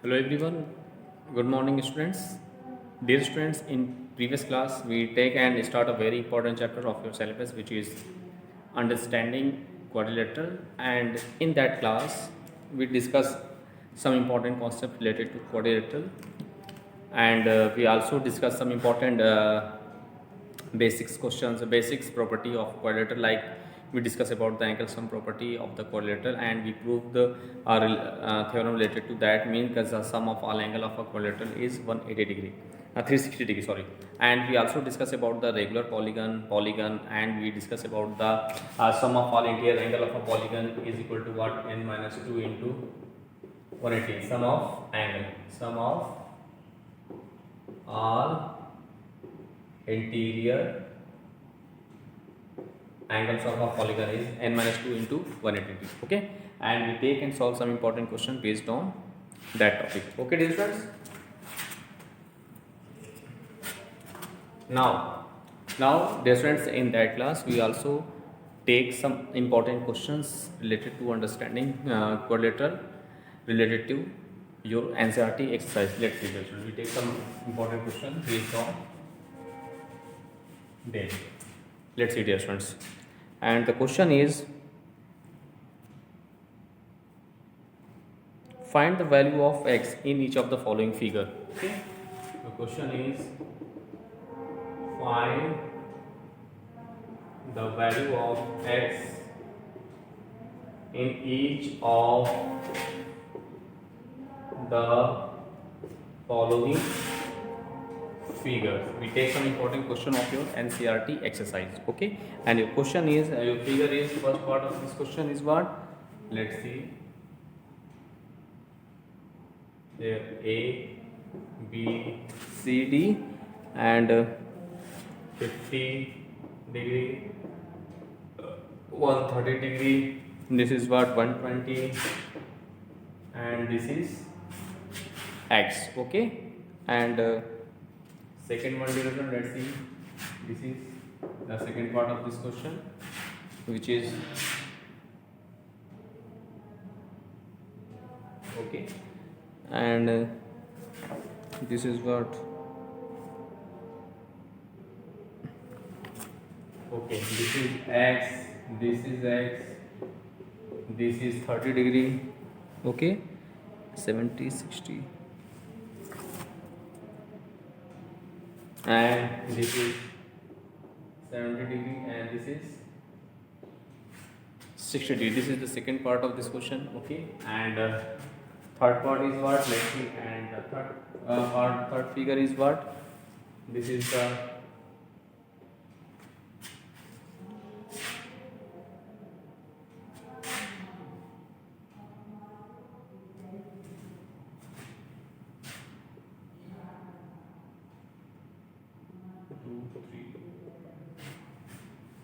Hello everyone. Good morning students. Dear students, in previous class we take and start a very important chapter of your syllabus which is understanding quadrilateral, and in that class we discuss some important concepts related to quadrilateral, and we also discuss some important basics questions, basics property of quadrilateral, like we discuss about the angle sum property of the quadrilateral, and we prove the theorem related to that, means because the sum of all angle of a quadrilateral is 180 degree, 360 degree, sorry. And we also discuss about the regular polygon, and we discuss about the sum of all interior angle of a polygon is equal to what, n minus 2 into 180, sum of all interior angles of a polygon is n minus 2 into 180. Okay, and we take and solve some important question based on that topic. Okay, dear friends. Now dear friends, in that class we also take some important questions related to understanding quadrilateral related to your NCERT exercise. Let's see, dear friends, we take some important questions based on them. Let's see, dear friends, and the question is, find the value of x in each of the following figure. Okay, the question is, find the value of x in each of the following figures. We take some important question of your NCERT exercise. Okay, and your question is, your figure is, first part of this question is what? Let's see. There A, B, C, D, and 50 degree, 130 degree. This is what, 120, and this is x. Okay, and second one, let's see. This is the second part of this question, which is okay, and this is what, okay, this is x, this is x, this is 30 degree. Okay, 70, 60, and this is 70 degree, and this is 60 degree. This is the second part of this question. Okay, and third part is what, let's see, and the third figure is what, this is the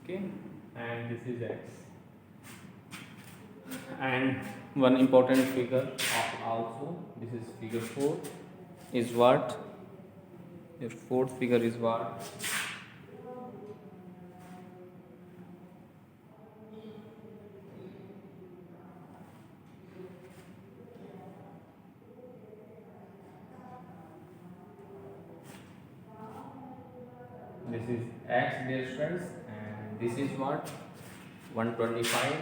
okay, and this is x. And one important figure also, this is figure 4, is what, your fourth figure is what, this is x, dear friends, and this is what, 125,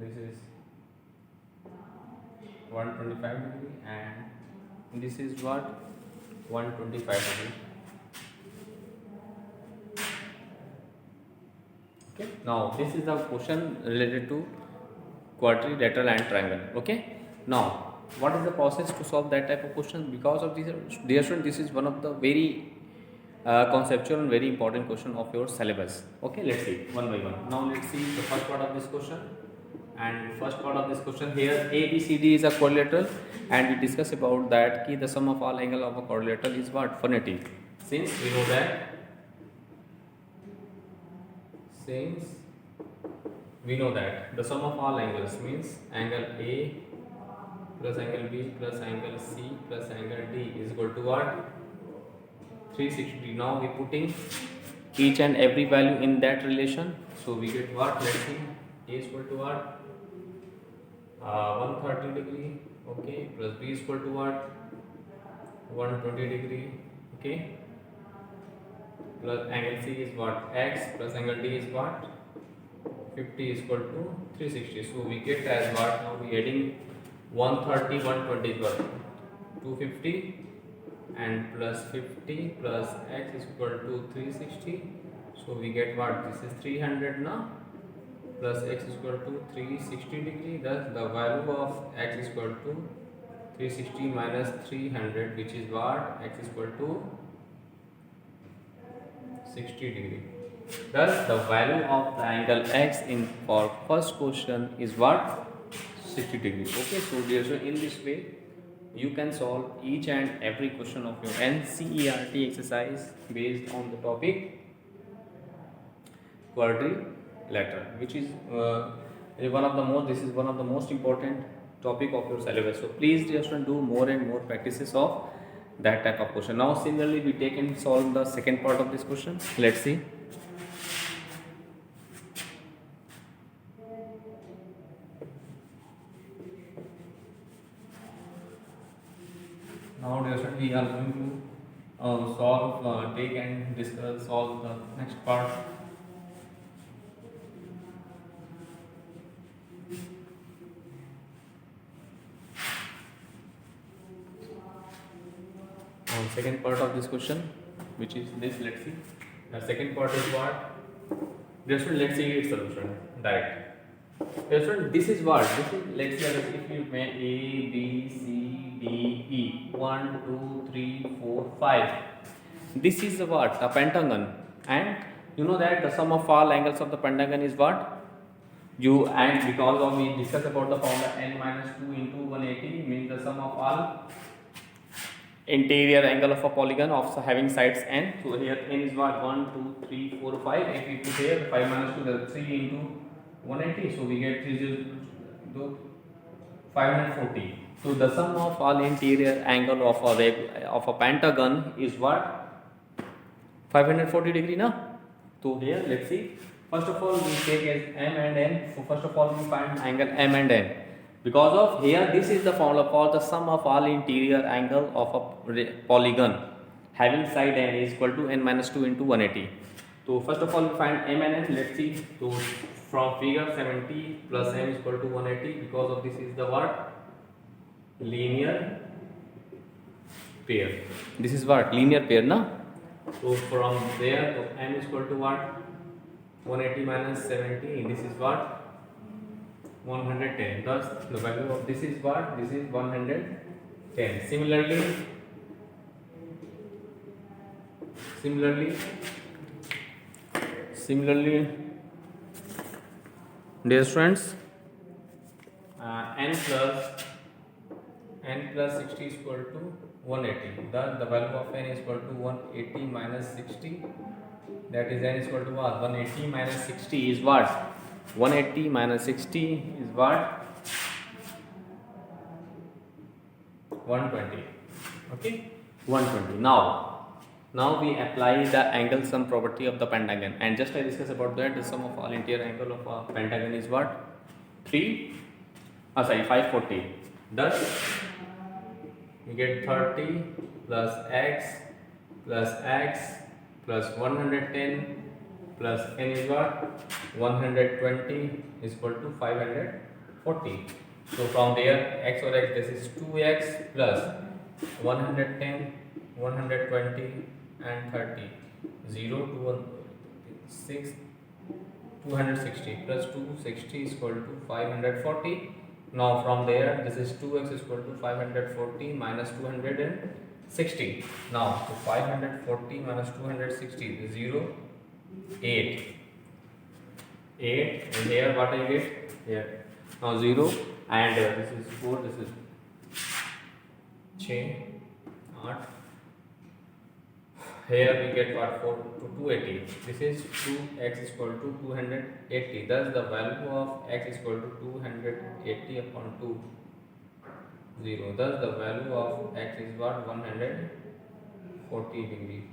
this is 125 degree, and this is what, 125 degree. Okay, now this is the question related to quadrilateral and triangle. Okay, now what is the process to solve that type of question? Because of this, dear student, this is one of the very conceptual and very important question of your syllabus. Okay, let's see one by one. Now let's see the first part of this question. And first part of this question, here ABCD is a quadrilateral, and we discuss about that key the sum of all angle of a quadrilateral is what, 180. Since we know that the sum of all angles means angle A plus angle B plus angle C plus angle D is equal to what, 360. Now we putting each and every value in that relation, so we get what, let's see, A is equal to what, 130 degree okay, plus B is equal to what? 120 degree, okay, plus angle C is what? X plus angle D is what? 50 is equal to 360. So we get as what? Now we adding 130, 120 is what? 250 and plus 50 plus x is equal to 360. So we get what? This is 300 now, plus x is equal to 360 degree. Thus the value of x is equal to 360 minus 300, which is what? X is equal to 60 degree. Thus the value of the angle x in for first question is what? 60 degree. Okay, so dear, so in this way you can solve each and every question of your NCERT exercise based on the topic quadrilateral, which is one of the most, this is one of the most important topic of your syllabus. So please dear student, do more and more practices of that type of question. Now similarly we take and solve the second part of this question. Let's see. Now dear student, we are going to solve, take and discuss, solve the next part. Second part of this question, which is this. Let's see. The second part is what? Dear student, let's see its solution direct. Dear student, this is what? This is, let's see, if you make A, B, C, D, E, 1, 2, 3, 4, 5. This is the what? A pentagon. And you know that the sum of all angles of the pentagon is what? You, and because of we discussed about the formula n minus 2 into 180 means the sum of all interior angle of a polygon of having sides n. So here n is what? 1, 2, 3, 4, 5. If we put here 5 minus 2, that's 3 into 180. So we get 540. So the sum of all interior angle of a pentagon is what? 540 degree now. So here let's see. First of all we take as m and n. So first of all we find angle m and n. Because of here, this is the formula for the sum of all interior angle of a polygon having side n is equal to n minus 2 into 180. So first of all, we find m and n. Let's see. So from figure 70 plus m is equal to 180. Because of this is the what? Linear pair. This is what? Linear pair, na? So from there, so m is equal to what? 180 minus 70. This is what? 110. Thus the value of this is what? This is 110. Similarly, dear students, n plus 60 is equal to 180. Thus the value of n is equal to 180 minus 60. That is n is equal to what? 180 minus 60 is what? 180 minus 60 is what? 120. Okay, 120. Now we apply the angle sum property of the pentagon, and just I discussed about that. The sum of all interior angle of a pentagon is what? 540. Thus we get 30 plus x plus 110 plus n is what? 120 is equal to 540. So from there, x or x, this is 2x plus 110, 120 and 30. 0 to 1, 6, 260 plus 260 is equal to 540. Now from there, this is 2x is equal to 540 minus 260. Now, so 540 minus 260 is 0. 8 and here what I get here? Now 0 and this is 4, this is 6, 8. Here we get what? 4 to 280. This is 2x is equal to 280. Thus the value of x is equal to 280 upon 2, 0. Thus the value of x is what? 140 degree.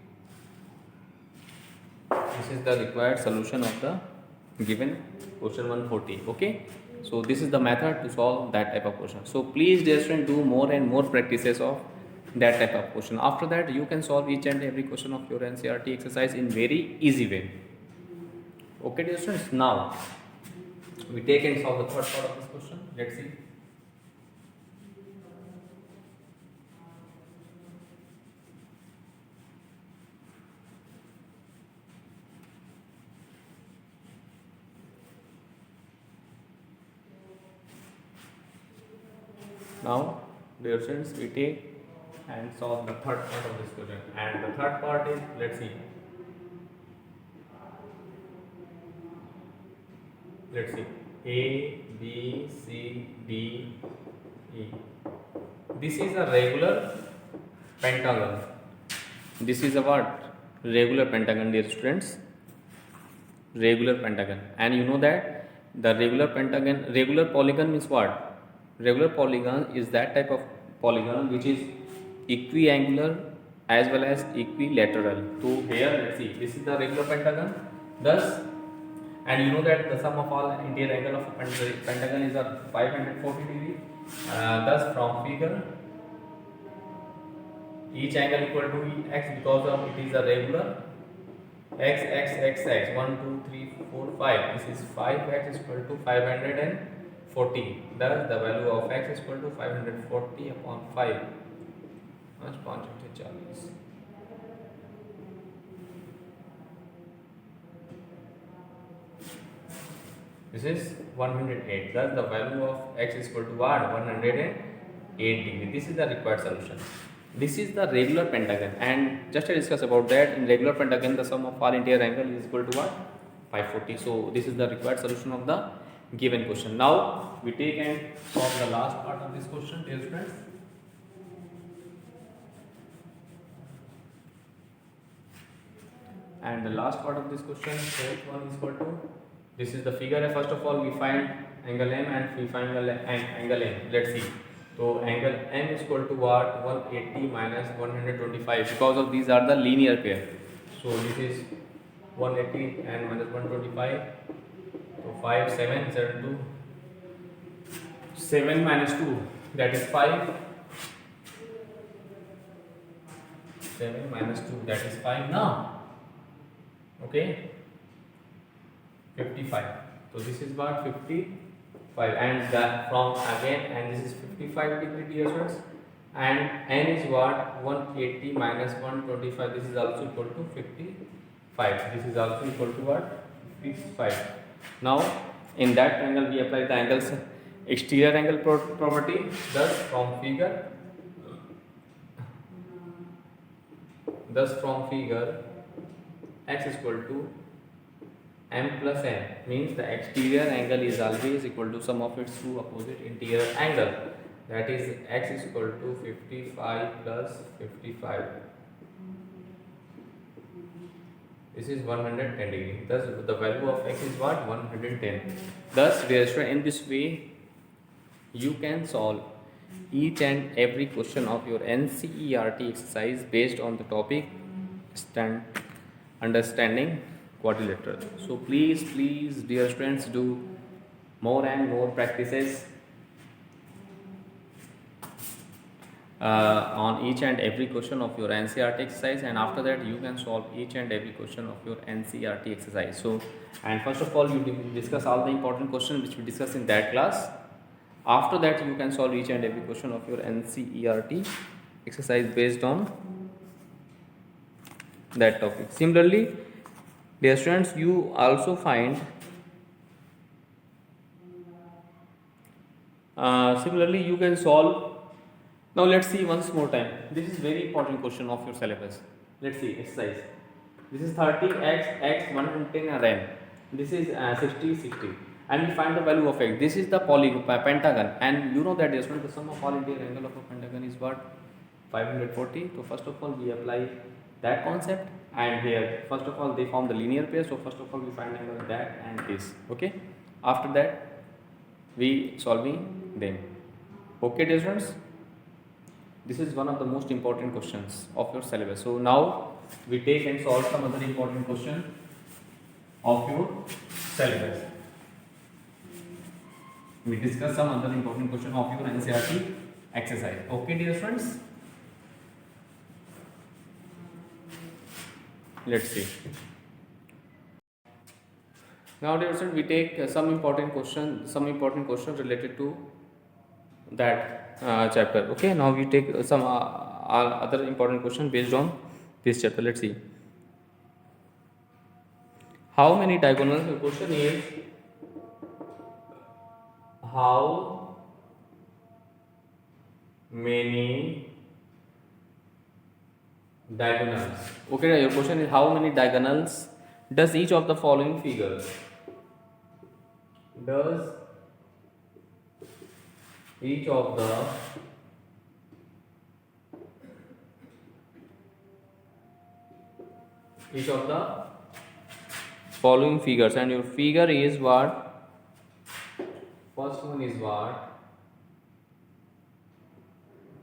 This is the required solution of the given question 140. Okay. So this is the method to solve that type of question. So please dear student, do more and more practices of that type of question. After that you can solve each and every question of your NCERT exercise in very easy way. Okay dear students, now we take and solve the third part of this question. Let's see. Now dear students, we take and solve the third part of this question, and the third part is, let's see, A, B, C, D, E. This is a regular pentagon. This is a what? Regular pentagon, dear students. Regular pentagon. And you know that the regular polygon means what? Regular polygon is that type of polygon which is equiangular as well as equilateral. So here, let's see, this is the regular pentagon. Thus, and you know that the sum of all interior angle of a pentagon is a 540 degree. Thus, from figure, each angle equal to x because of it is a regular. X 1 2 3 4 5. This is 5x is equal to 540. Thus, the value of x is equal to 540 upon 5. 540. This is 108. Thus, the value of x is equal to what? 108 degree. This is the required solution. This is the regular pentagon, and just to discuss about that, in regular pentagon the sum of all interior angle is equal to what? 540. So this is the required solution of the given question. Now we take and solve the last part of this question, dear friends. And the last part of this question, fourth one is equal to, this is the figure. First of all, we find angle M and we find angle N. Let's see. So angle M is equal to what? 180 minus 125, because of these are the linear pair. So this is 180 and minus 125. So 5, 7, 7, 2. 7 minus 2, that is 5. 7 minus 2, that is 5 now. Okay. 55. So this is what? 55, and that from again, and this is 55 degree, dear students, and n is what? 180 minus 125. This is also equal to 55. This is also equal to what? 55. Now in that angle we apply the angles exterior angle property. Thus from figure x is equal to m plus n, means the exterior angle is always equal to sum of its two opposite interior angle, that is x is equal to 55 plus 55. This is 110 degree. Thus the value of x is what? 110. Thus dear student, in this way you can solve each and every question of your NCERT exercise based on the topic understanding quadrilateral. So please dear students, do more and more practices on each and every question of your NCERT exercise, and after that you can solve each and every question of your NCERT exercise. So, and first of all you discuss all the important questions which we discussed in that class. After that you can solve each and every question of your NCERT exercise based on that topic. Similarly, dear students, you also find similarly you can solve. Now let's see once more time. This is very important question of your syllabus. Let's see exercise. This is 30x 110 and n. This is 60 60, and we find the value of x. This is the pentagon, and you know that the sum of all interior angle of a pentagon is what? 540. So first of all we apply that concept, and here first of all they form the linear pair. So first of all we find angle that and this. Okay. After that we solving them. Okay, dear students. This is one of the most important questions of your syllabus. So now we take and solve some other important question of your syllabus. we discuss some other important question of your NCERT exercise. Okay, dear friends. Let's see. Now, dear friends, we take some important question related to that chapter. Okay. Now we take some other important question based on this chapter. Let's see. How many diagonals? The question is how many diagonals. Okay, your question is how many diagonals does each of the following figures? Does each of the following figures, and your figure is what? First one is what?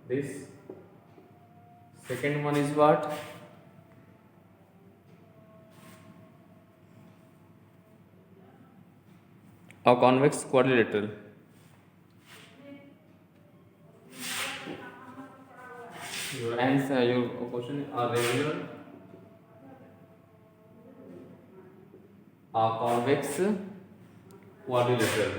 This. Second one is what? A convex quadrilateral. Your answer, your question are regular, a convex quadrilateral.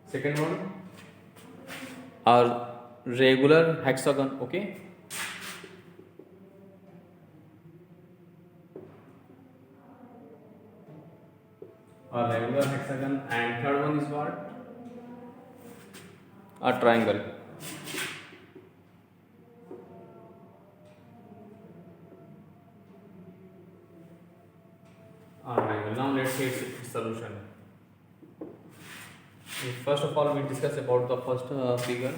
Second one, a regular hexagon. Okay. A regular hexagon, and third one is what? A triangle. A triangle. Now let's see its solution. First of all, we discuss about the first figure.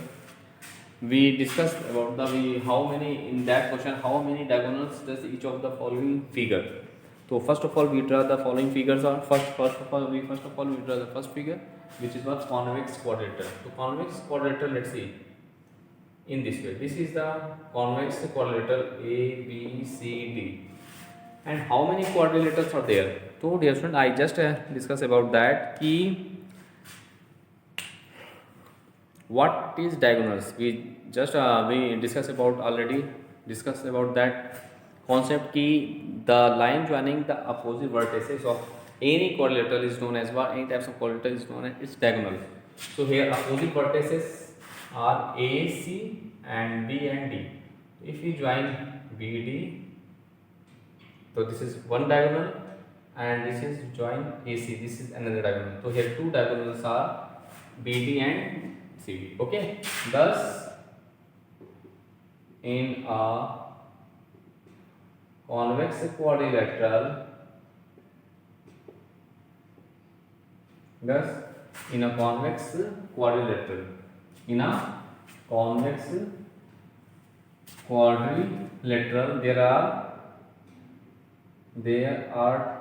We discussed about how many in that question, how many diagonals does each of the following figure. So first of all, we draw the following figures are first of all we draw the first figure, which is what? Convex quadrilateral. So convex quadrilateral, let's see in this way. This is the convex quadrilateral A, B, C, D. And how many quadrilaterals are there? So dear friend, I just discuss about that. What is diagonals? We just we discussed about that concept key. The line joining the opposite vertices of any quadrilateral is known as what? Any types of quadrilateral is known as its diagonal. So here opposite vertices are A, C and B and D. If we join B, D, so this is one diagonal, and this is join AC. This is another diagonal. So here two diagonals are BD and CD. Okay. Thus, in a convex quadrilateral, in a convex quadrilateral, there are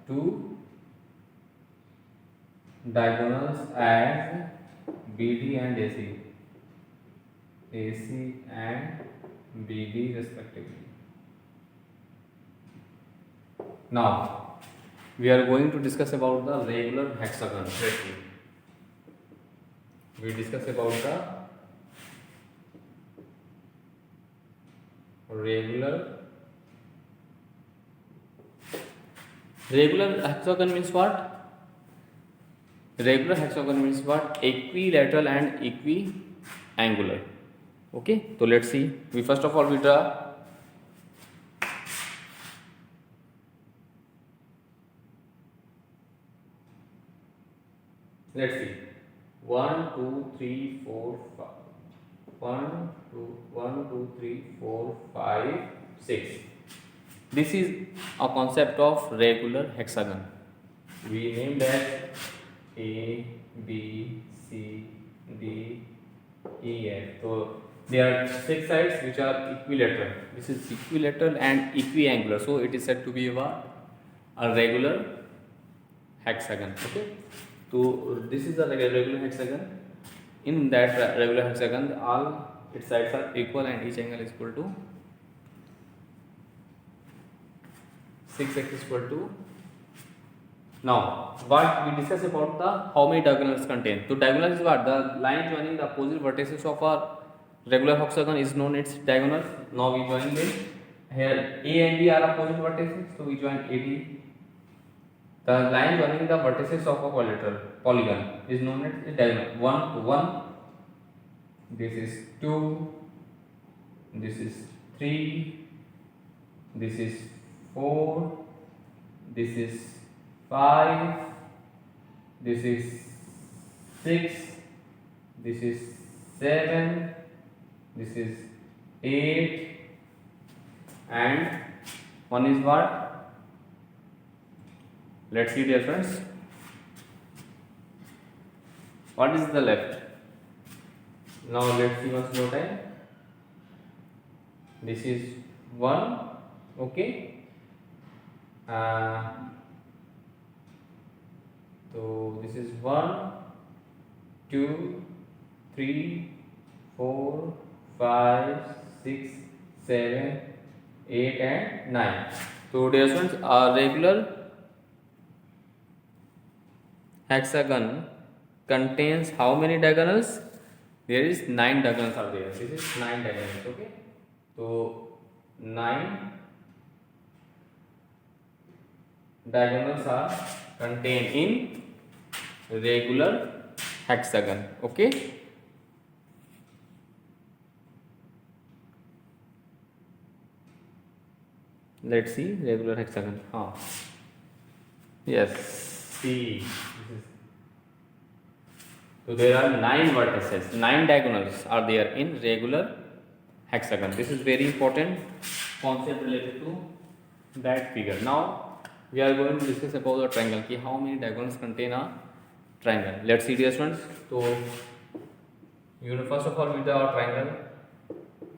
two diagonals as BD and AC and BD respectively. Now we are going to discuss about the regular hexagon. We discuss about the regular hexagon means what? Regular hexagon means what? Equilateral and equiangular. Okay, so let's see. We first of all we draw. Let's see. 1, 2, 3, 4, 5. 1, 2, 3, 4, 5, 6. This is a concept of regular hexagon. We named as A, B, C, D, E, F. So there are 6 sides which are equilateral. This is equilateral and equiangular. So it is said to be a regular hexagon. Okay. So this is a regular hexagon. In that regular hexagon, all its sides are equal and each angle is equal to 6x is equal to Now, what we discuss about the how many diagonals contain. So diagonal is what? The line joining the opposite vertices of a regular hexagon is known its diagonal. Now we join them. Here A and B are opposite vertices, so we join AD. The line joining the vertices of a polygon is known as its diagonal. 1 to 1. This is 2. This is 3. This is 4. This is 5, this is 6, this is 7, this is 8, and one is what? Let's see dear friends. What is the left? Now let's see once more time. This is 1, okay. So this is 1, 2, 3, 4, 5, 6, 7, 8 and 9. So dear students, a regular hexagon contains how many diagonals? There is 9 diagonals are there. This is 9 diagonals, okay. So 9 diagonals are contained in regular hexagon, okay. Let's see regular hexagon. Yes, see. So there are 9 vertices, 9 diagonals are there in regular hexagon. This is very important concept related to that figure. Now we are going to discuss about the triangle. How many diagonals contain a triangle? Let's see dear students. So first of all with our triangle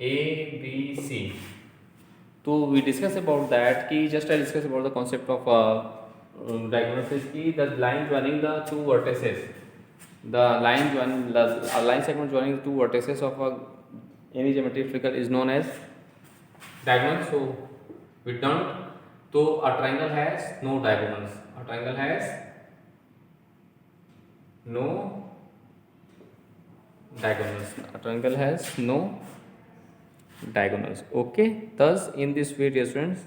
ABC. So we discuss about that. Just I discuss about the concept of diagonals is the line joining the two vertices. The line segment joining the two vertices of any geometric figure is known as diagonal. So we done. So a triangle has no diagonals. A triangle has no diagonals. A triangle has no diagonals. Okay. Thus, in this way, dear students,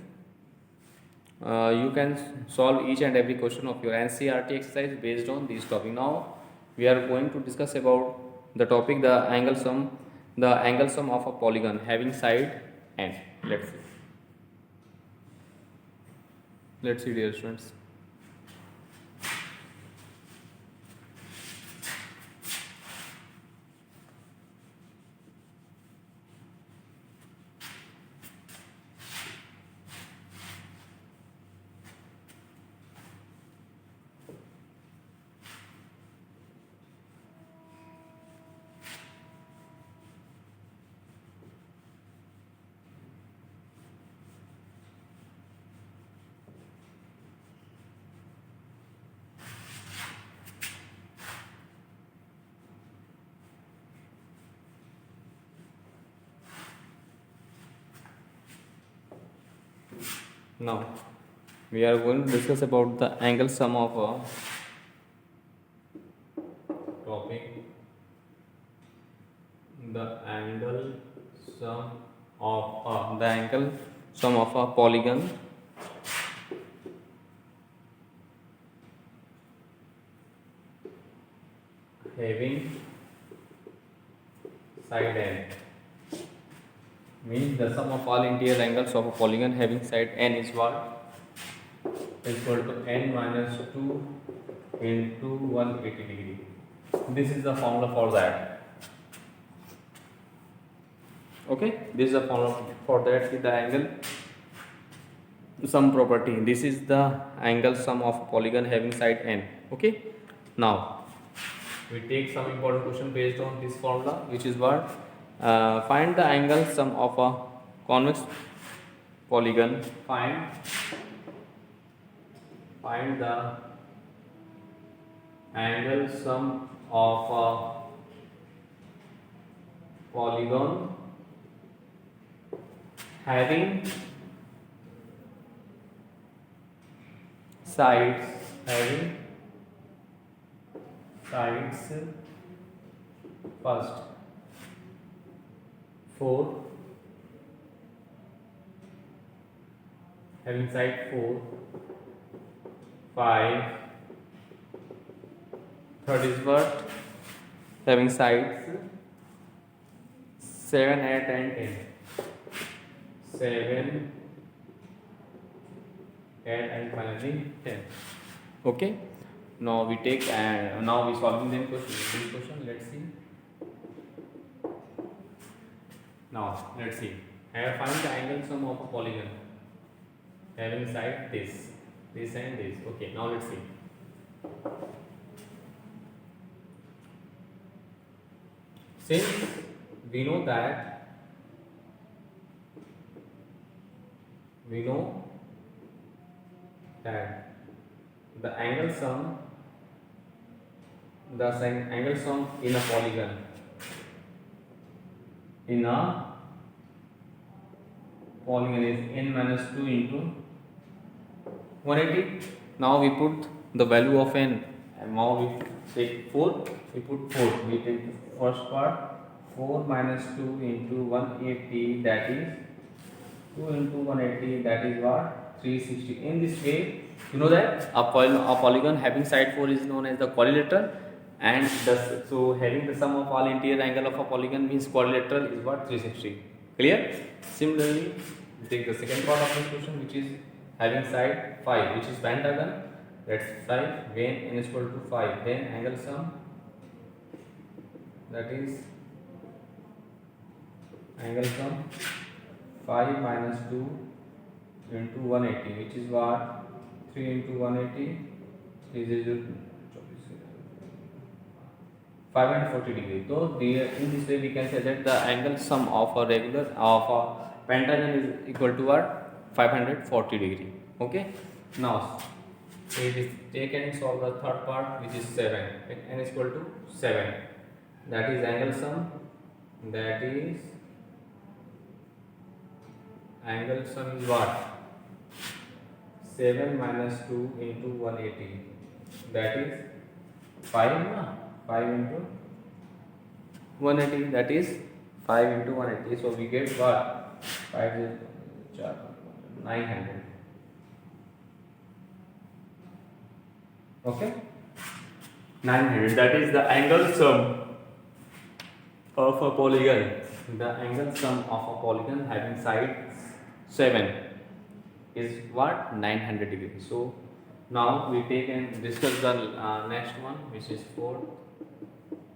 you can solve each and every question of your NCERT exercise based on these topics. Now, we are going to discuss about the topic the angle sum of a polygon having side n. Let's see dear students. Now we are going to discuss about the angle sum of a topic. The angle sum of a polygon having side n. Means the sum of all interior angles of a polygon having side n is what? Is equal to n minus 2 into 180 degree. This is the formula for that. Okay, this is the formula for that. The angle sum property. This is the angle sum of polygon having side n. Okay, now we take some important question based on this formula, which is what? Find the angle sum of a convex polygon. Find the angle sum of a polygon having sides having sides first 4, having side 4, 5, third is what? Having sides 7, 8 and 10. 7, 8 and finally 10. Okay. Now we take and now we solving them question. This question, let's see. Now let's see. Have find the angle sum of a polygon having side this and this. Okay. Now let's see. Since we know that the angle sum in a polygon is n minus 2 into 180. Now we put the value of n, and now we take 4, we put 4, we take the first part, 4 minus 2 into 180, that is 2 into 180, that is what? 360. In this way, you know that a polygon having side 4 is known as the quadrilateral, and so having the sum of all interior angle of a polygon means quadrilateral is what? 360. Clear? Similarly, we take the second part of this question, which is having side 5, which is pentagon. That's 5 when n is equal to 5. Then angle sum, that is angle sum 5 minus 2 into 180, which is what? 3 into 180 is 540 degrees. So in this way we can say that the angle sum of a pentagon is equal to what? 540 degree. Okay. Now we will take and solve the third part, which is 7. N is equal to 7. That is angle sum. That is angle sum is what? 7 minus 2 into 180. That is 5. 5 into 180, that is 5 into 180. So we get what? 5 is 900. Okay, 900. That is the angle sum of a polygon. The angle sum of a polygon having sides 7 is what? 900 degrees. So now we take and discuss the next one, which is 4.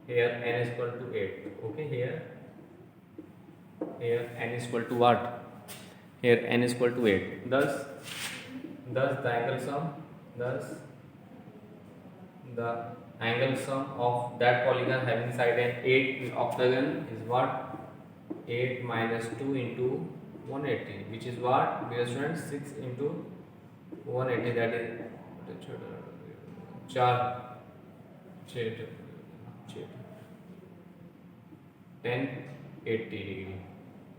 Here n is equal to 8. Okay, here n is equal to what? Here n is equal to 8. Thus the angle sum of that polygon having side n 8 octagon is what? 8 minus 2 into 180, which is what? Dear students, 6 into 180, that is 1080 degree,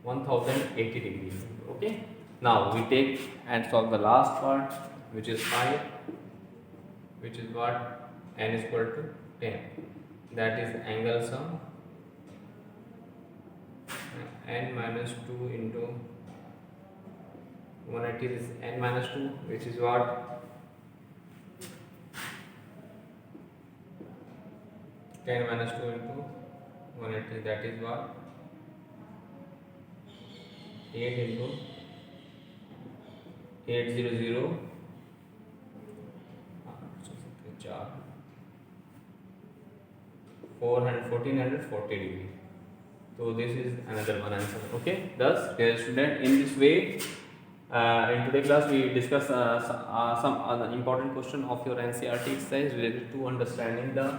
1080 degree. Okay. Now we take and solve the last part, which is 5, which is what? N is equal to 10. That is angle sum n minus 2 into 180 is n minus 2, which is what? 10 minus 2 into 180, that is what? 8 into 800 1440 degree. So this is another one answer. Okay. Thus, dear student, in this way, in today's class we discuss some other important question of your NCERT exercise related to understanding the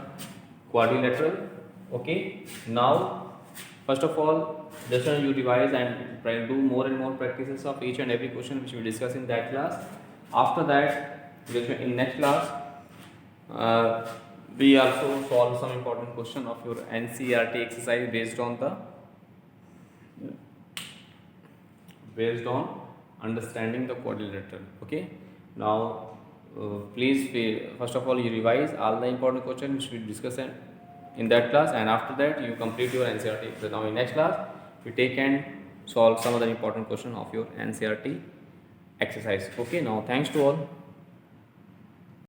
quadrilateral. Okay. Now, first of all, just you revise and try to do more and more practices of each and every question which we discuss in that class. After that, in next class, we also solve some important question of your NCERT exercise based on understanding the quadrilateral. Okay. Now First of all, you revise all the important questions which we discussed in that class, and after that you complete your NCERT. So now in next class we take and solve some other important question of your NCERT exercise. Okay, now thanks to all.